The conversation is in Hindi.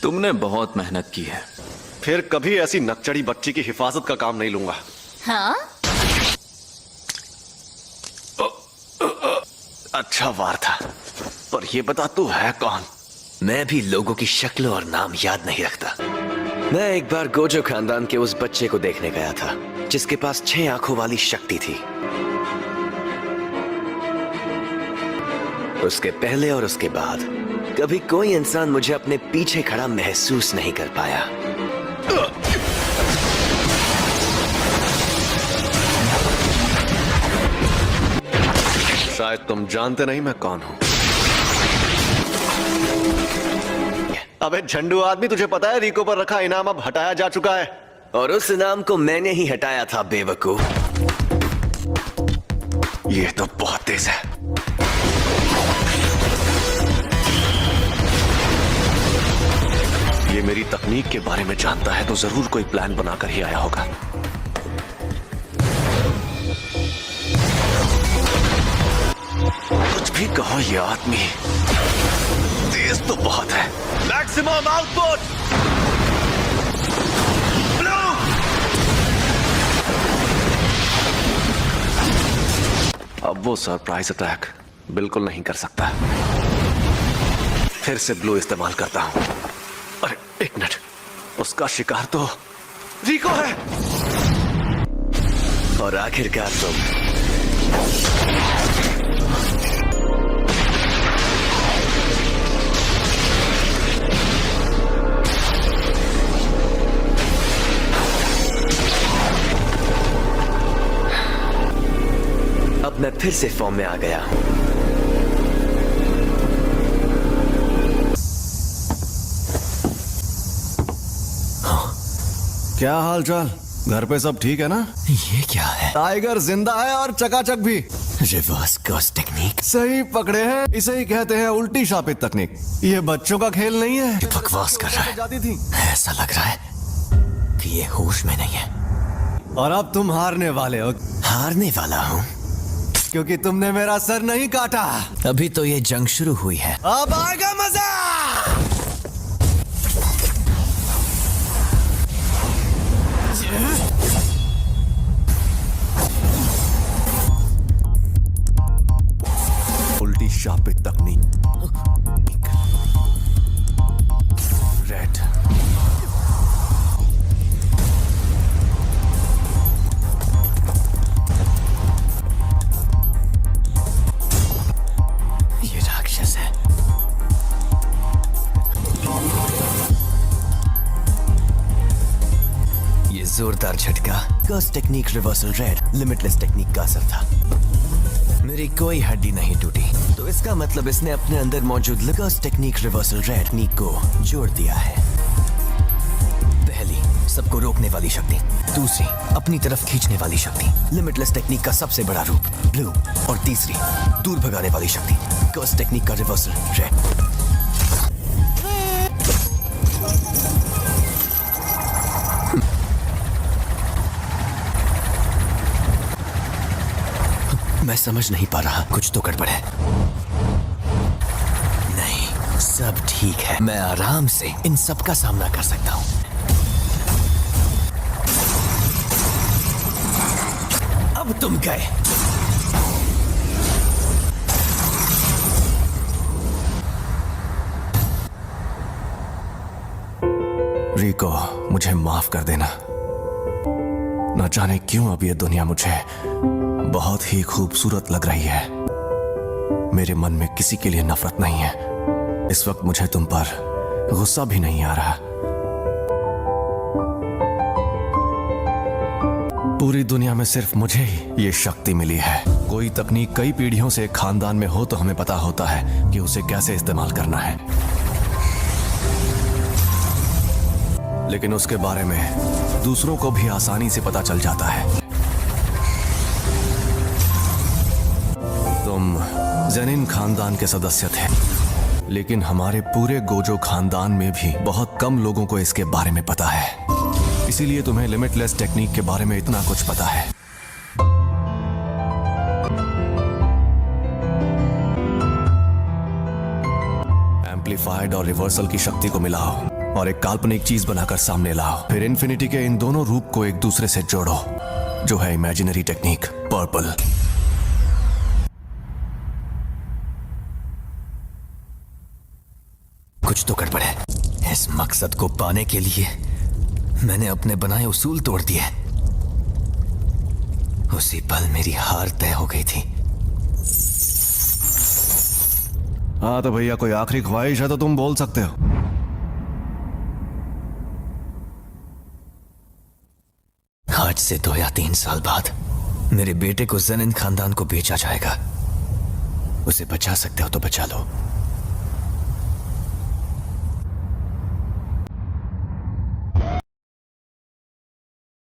तुमने बहुत मेहनत की है। फिर कभी ऐसी नकचड़ी बच्ची की हिफाजत का काम नहीं लूंगा। हाँ? अच्छा वार था, पर ये बता तू है कौन? मैं भी लोगों की शक्ल और नाम याद नहीं रखता। मैं एक बार गोजो खानदान के उस बच्चे को देखने गया था जिसके पास 6 आंखों वाली शक्ति थी। उसके पहले और उसके बाद कभी कोई इंसान मुझे अपने पीछे खड़ा महसूस नहीं कर पाया। शायद तुम जानते नहीं मैं कौन हूं। अबे झंडू आदमी, तुझे पता है रिको पर रखा इनाम अब हटाया जा चुका है। और उस इनाम को मैंने ही हटाया था बेवकूफ। ये तो बहुत तेज है। ये मेरी तकनीक के बारे में जानता है तो जरूर कोई प्लान बनाकर ही आया होगा। कुछ भी कहो, ये आदमी तेज तो बहुत है। Maximum output. अब वो सरप्राइज अटैक बिल्कुल नहीं कर सकता। फिर से ब्लू इस्तेमाल करता हूं। अरे एक मिनट, उसका शिकार तो रिको है। और आखिरकार तुम। अब मैं फिर से फॉर्म में आ गया हूं। क्या हाल चाल? घर पे सब ठीक है ना? ये क्या है? टाइगर जिंदा है और चकाचक भी। Reverse curse technique. सही पकड़े हैं, इसे ही कहते हैं उल्टी शापित तकनीक। ये बच्चों का खेल नहीं है। बकवास कर रहा है। जाती थी। ऐसा लग रहा है कि ये होश में नहीं है। और अब तुम हारने वाले हो। हारने वाला हूँ क्योंकि तुमने मेरा सर नहीं काटा। अभी तो ये जंग शुरू हुई है। अब आएगा मजा। उल्टी शापित तकनीक। रेड। ये राक्षस है। ये जोरदार झटका curse technique reversal red limitless technique का असर था। मेरी कोई हड्डी नहीं टूटी, तो इसका मतलब इसने अपने अंदर मौजूद कर्स टेक्निक रिवर्सल रेड टेक्निक को जोड़ दिया है। पहली, सबको रोकने वाली शक्ति। दूसरी, अपनी तरफ खींचने वाली शक्ति, लिमिटलेस टेक्निक का सबसे बड़ा रूप ब्लू। और तीसरी, दूर भगाने वाली शक्ति, कर्स टेक्निक का रिवर्सल रेड। मैं समझ नहीं पा रहा, कुछ तो गड़बड़ है। नहीं, सब ठीक है। मैं आराम से इन सब का सामना कर सकता हूं। अब तुम गए। रिको, मुझे माफ कर देना। न जाने क्यों अब ये दुनिया मुझे बहुत ही खूबसूरत लग रही है। मेरे मन में किसी के लिए नफरत नहीं है। इस वक्त मुझे तुम पर गुस्सा भी नहीं आ रहा। पूरी दुनिया में सिर्फ मुझे ही ये शक्ति मिली है। कोई तकनीक कई पीढ़ियों से एक खानदान में हो तो हमें पता होता है कि उसे कैसे इस्तेमाल करना है, लेकिन उसके बारे में दूसरों को भी आसानी से पता चल जाता है। तुम जेनिन खानदान के सदस्य थे, लेकिन हमारे पूरे गोजो खानदान में भी बहुत कम लोगों को इसके बारे में पता है। इसीलिए तुम्हें लिमिटलेस टेक्निक के बारे में इतना कुछ पता है। एम्पलीफाइड और रिवर्सल की शक्ति को मिलाओ और एक काल्पनिक चीज बनाकर सामने लाओ। फिर इन्फिनिटी के इन दोनों रूप को एक दूसरे से जोड़ो, जो है इमेजिनरी टेक्निक पर्पल। कुछ तो गड़बड़ है। इस मकसद को पाने के लिए मैंने अपने बनाए उसूल तोड़ दिए। उसी पल मेरी हार तय हो गई थी। हाँ तो भैया कोई आखिरी ख्वाहिश है तो तुम बोल सकते हो। आज से 2 या 3 साल बाद मेरे बेटे को जेनिन खानदान को बेचा जाएगा। उसे बचा सकते हो तो बचा लो,